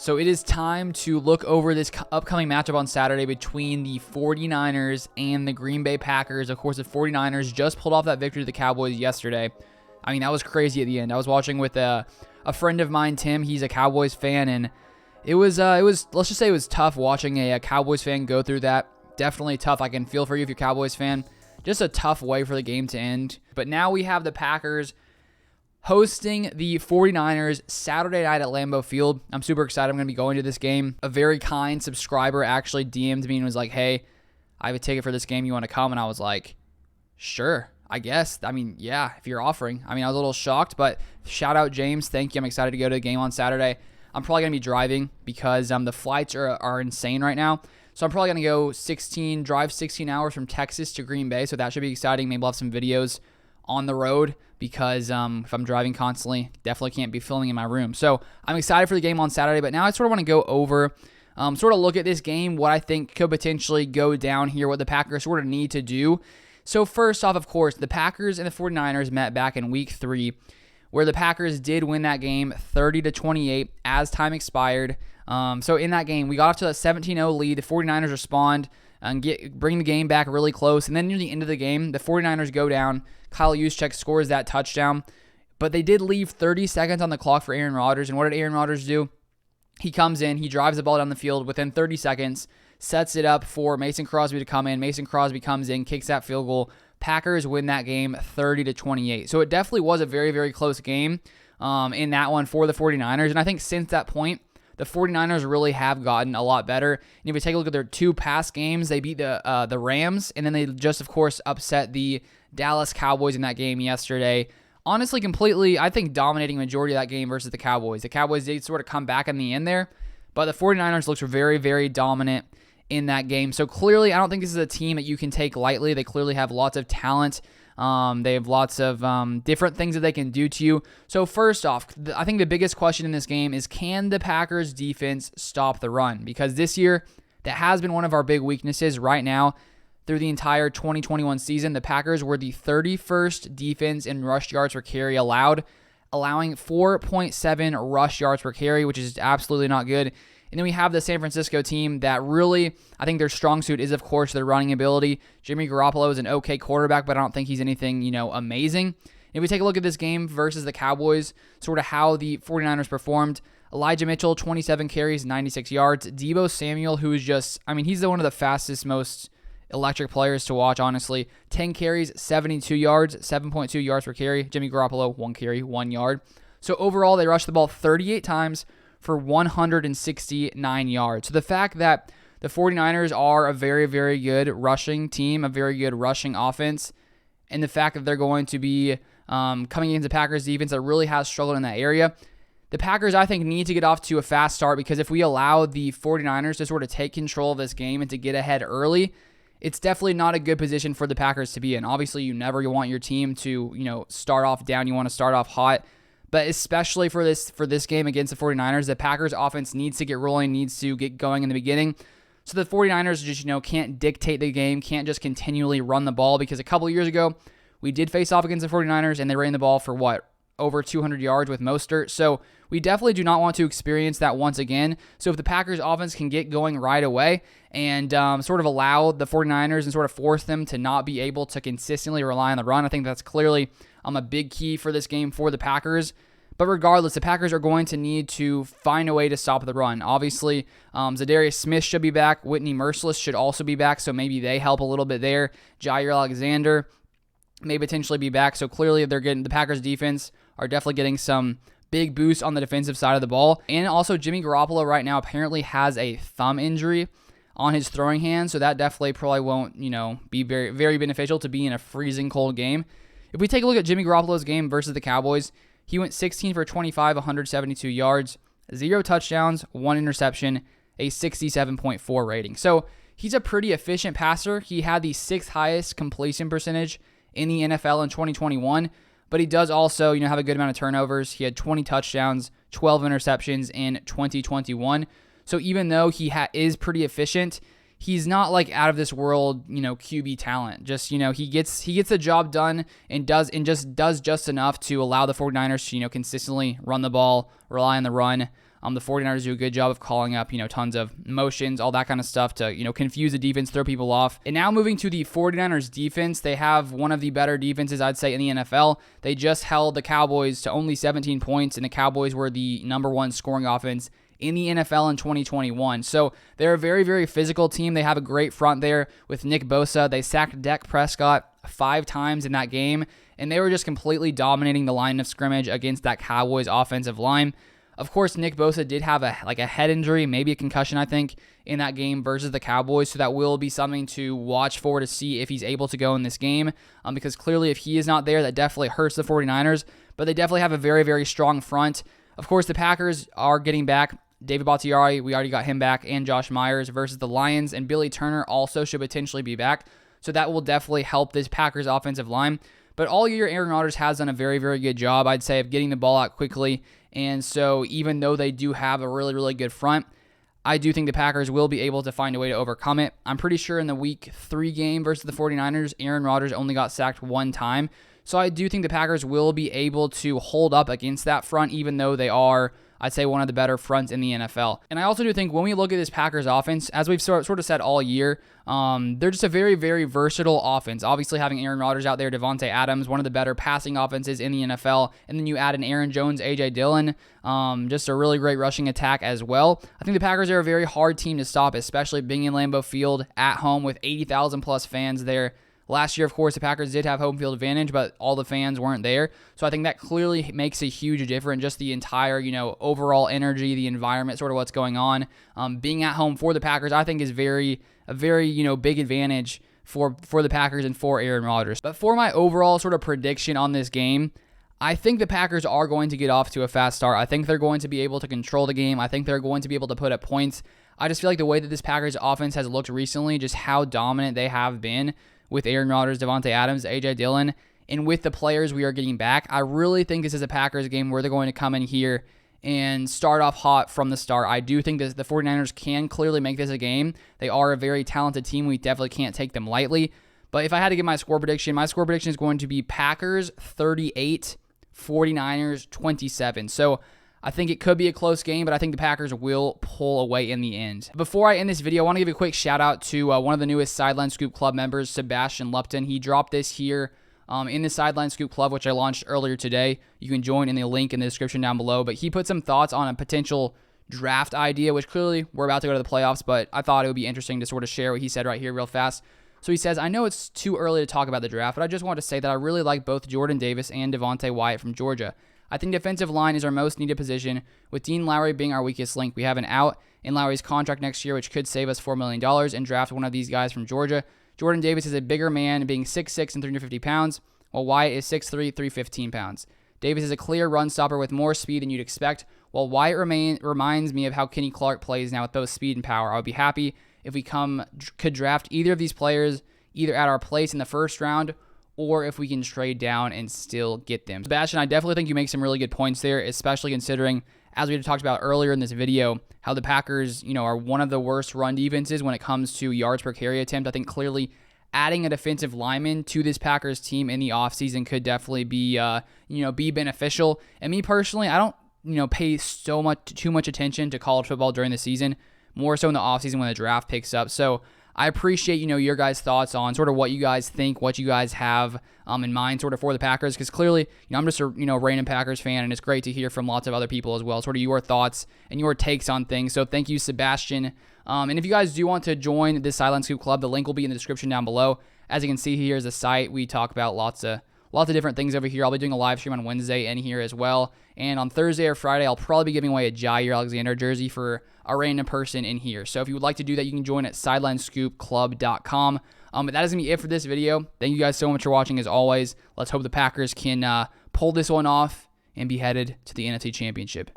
So it is time to look over this upcoming matchup on Saturday between the 49ers and the Green Bay Packers. Of course, the 49ers just pulled off that victory to the Cowboys yesterday. I mean, that was crazy at the end. I was watching with a friend of mine, Tim. He's a Cowboys fan, and it was let's just say it was tough watching a Cowboys fan go through that. Definitely tough. I can feel for you if you're a Cowboys fan. Just a tough way for the game to end. But now we have the Packers hosting the 49ers Saturday night at Lambeau Field. I'm super excited. I'm going to be going to this game. A very kind subscriber actually DM'd me and was like, hey, I have a ticket for this game. You want to come? And I was like, sure, I guess. I mean, yeah, if you're offering. I mean, I was a little shocked, but shout out James. Thank you. I'm excited to go to the game on Saturday. I'm probably going to be driving because the flights are insane right now. So I'm probably going to go drive 16 hours from Texas to Green Bay. So that should be exciting. Maybe we'll have some videos on the road because if I'm driving constantly, definitely can't be filming in my room. So I'm excited for the game on Saturday, but now I sort of want to go over, sort of look at this game, what I think could potentially go down here, what the Packers sort of need to do. So first off, of course, the Packers and the 49ers met back in Week 3, where the Packers did win that game 30-28 as time expired. So in that game, we got off to a 17-0 lead. The 49ers respond and bring the game back really close. And then near the end of the game, the 49ers go down. Kyle Juszczyk scores that touchdown. But they did leave 30 seconds on the clock for Aaron Rodgers. And what did Aaron Rodgers do? He comes in, he drives the ball down the field within 30 seconds, sets it up for Mason Crosby to come in. Mason Crosby comes in, kicks that field goal. Packers win that game 30-28. So it definitely was a very, very close game in that one for the 49ers. And I think since that point, the 49ers really have gotten a lot better. And if we take a look at their two past games, they beat the Rams, and then they just, of course, upset the Dallas Cowboys in that game yesterday. Honestly, completely, I think, dominating majority of that game versus the Cowboys. The Cowboys did sort of come back in the end there, but the 49ers looked very, very dominant in that game. So clearly, I don't think this is a team that you can take lightly. They clearly have lots of talent. They have lots of different things that they can do to you. So first off, I think the biggest question in this game is, can the Packers defense stop the run? Because this year, that has been one of our big weaknesses right now. Through the entire 2021 season, the Packers were the 31st defense in rush yards per carry allowed, allowing 4.7 rush yards per carry, which is absolutely not good. And then we have the San Francisco team that really, I think their strong suit is, of course, their running ability. Jimmy Garoppolo is an okay quarterback, but I don't think he's anything, amazing. If we take a look at this game versus the Cowboys, sort of how the 49ers performed, Elijah Mitchell, 27 carries, 96 yards. Deebo Samuel, who is just, he's one of the fastest, most electric players to watch, honestly. 10 carries, 72 yards, 7.2 yards per carry. Jimmy Garoppolo, 1 carry, 1 yard. So overall, they rushed the ball 38 times for 169 yards. So the fact that the 49ers are a very, very good rushing team, a very good rushing offense, and the fact that they're going to be coming against the Packers defense that really has struggled in that area, the Packers, I think, need to get off to a fast start, because if we allow the 49ers to sort of take control of this game and to get ahead early, it's definitely not a good position for the Packers to be in. Obviously, you never want your team to, start off down. You want to start off hot. But especially for this game against the 49ers, the Packers offense needs to get rolling, needs to get going in the beginning. So the 49ers just, can't dictate the game, can't just continually run the ball, because a couple of years ago, we did face off against the 49ers, and they ran the ball for over 200 yards with Mostert. So we definitely do not want to experience that once again. So if the Packers offense can get going right away and sort of allow the 49ers and sort of force them to not be able to consistently rely on the run, I think that's clearly a big key for this game for the Packers. But regardless, the Packers are going to need to find a way to stop the run. Obviously, Zadarius Smith should be back. Whitney Merciless should also be back, so maybe they help a little bit there. Jair Alexander may potentially be back. So clearly, the Packers defense are definitely getting some big boost on the defensive side of the ball. And also, Jimmy Garoppolo right now apparently has a thumb injury on his throwing hand, so that definitely probably won't, be very, very beneficial to be in a freezing cold game. If we take a look at Jimmy Garoppolo's game versus the Cowboys, he went 16 for 25, 172 yards, 0 touchdowns, 1 interception, a 67.4 rating. So he's a pretty efficient passer. He had the 6th highest completion percentage in the NFL in 2021, but he does also, have a good amount of turnovers. He had 20 touchdowns, 12 interceptions in 2021. So even though he is pretty efficient, he's not like out of this world, QB talent. Just, he gets the job done and does just enough to allow the 49ers to, consistently run the ball, rely on the run. The 49ers do a good job of calling up, tons of motions, all that kind of stuff to, confuse the defense, throw people off. And now moving to the 49ers defense, they have one of the better defenses, I'd say, in the NFL. They just held the Cowboys to only 17 points, and the Cowboys were the #1 scoring offense in the NFL in 2021. So they're a very, very physical team. They have a great front there with Nick Bosa. They sacked Dak Prescott 5 times in that game, and they were just completely dominating the line of scrimmage against that Cowboys offensive line. Of course, Nick Bosa did have a head injury, maybe a concussion, I think, in that game versus the Cowboys, so that will be something to watch for to see if he's able to go in this game, because clearly if he is not there, that definitely hurts the 49ers, but they definitely have a very, very strong front. Of course, the Packers are getting back David Bakhtiari, we already got him back, and Josh Myers versus the Lions, and Billy Turner also should potentially be back, so that will definitely help this Packers offensive line. But all year, Aaron Rodgers has done a very, very good job, I'd say, of getting the ball out quickly. And so even though they do have a really, really good front, I do think the Packers will be able to find a way to overcome it. I'm pretty sure in the Week 3 game versus the 49ers, Aaron Rodgers only got sacked 1 time. So I do think the Packers will be able to hold up against that front, even though they are, I'd say, one of the better fronts in the NFL. And I also do think when we look at this Packers offense, as we've sort of said all year, they're just a very, very versatile offense. Obviously, having Aaron Rodgers out there, Devontae Adams, one of the better passing offenses in the NFL, and then you add in Aaron Jones, A.J. Dillon, just a really great rushing attack as well. I think the Packers are a very hard team to stop, especially being in Lambeau Field at home with 80,000 plus fans there. Last year, of course, the Packers did have home field advantage, but all the fans weren't there. So I think that clearly makes a huge difference. Just the entire, overall energy, the environment, sort of what's going on. Being at home for the Packers, I think, is a very, big advantage for the Packers and for Aaron Rodgers. But for my overall sort of prediction on this game, I think the Packers are going to get off to a fast start. I think they're going to be able to control the game. I think they're going to be able to put up points. I just feel like the way that this Packers offense has looked recently, just how dominant they have been with Aaron Rodgers, Devontae Adams, A.J. Dillon, and with the players we are getting back, I really think this is a Packers game where they're going to come in here and start off hot from the start. I do think that the 49ers can clearly make this a game. They are a very talented team. We definitely can't take them lightly. But if I had to give my score prediction is going to be Packers 38, 49ers 27. So I think it could be a close game, but I think the Packers will pull away in the end. Before I end this video, I want to give a quick shout out to one of the newest Sideline Scoop Club members, Sebastian Lupton. He dropped this here in the Sideline Scoop Club, which I launched earlier today. You can join in the link in the description down below. But he put some thoughts on a potential draft idea, which clearly we're about to go to the playoffs, but I thought it would be interesting to sort of share what he said right here real fast. So he says, I know it's too early to talk about the draft, but I just want to say that I really like both Jordan Davis and Devontae Wyatt from Georgia. I think defensive line is our most needed position, with Dean Lowry being our weakest link. We have an out in Lowry's contract next year, which could save us $4 million, and draft one of these guys from Georgia. Jordan Davis is a bigger man, being 6'6" and 350 pounds, while Wyatt is 6'3", 315 pounds. Davis is a clear run stopper with more speed than you'd expect, while Wyatt reminds me of how Kenny Clark plays now with both speed and power. I would be happy if we could draft either of these players, either at our place in the first round or if we can trade down and still get them. Sebastian, I definitely think you make some really good points there, especially considering, as we talked about earlier in this video, how the Packers, are one of the worst run defenses when it comes to yards per carry attempt. I think clearly adding a defensive lineman to this Packers team in the offseason could definitely be, be beneficial. And me personally, I don't, pay too much attention to college football during the season, more so in the offseason when the draft picks up. So I appreciate, your guys' thoughts on sort of what you guys think, what you guys have in mind sort of for the Packers, because clearly, I'm just a, random Packers fan, and it's great to hear from lots of other people as well, sort of your thoughts and your takes on things. So thank you, Sebastian. And if you guys do want to join this Sideline Scoop Club, the link will be in the description down below. As you can see, here's the site. We talk about lots of different things over here. I'll be doing a live stream on Wednesday in here as well. And on Thursday or Friday, I'll probably be giving away a Jair Alexander jersey for a random person in here. So if you would like to do that, you can join at sidelinescoopclub.com. But that is going to be it for this video. Thank you guys so much for watching as always. Let's hope the Packers can pull this one off and be headed to the NFC Championship.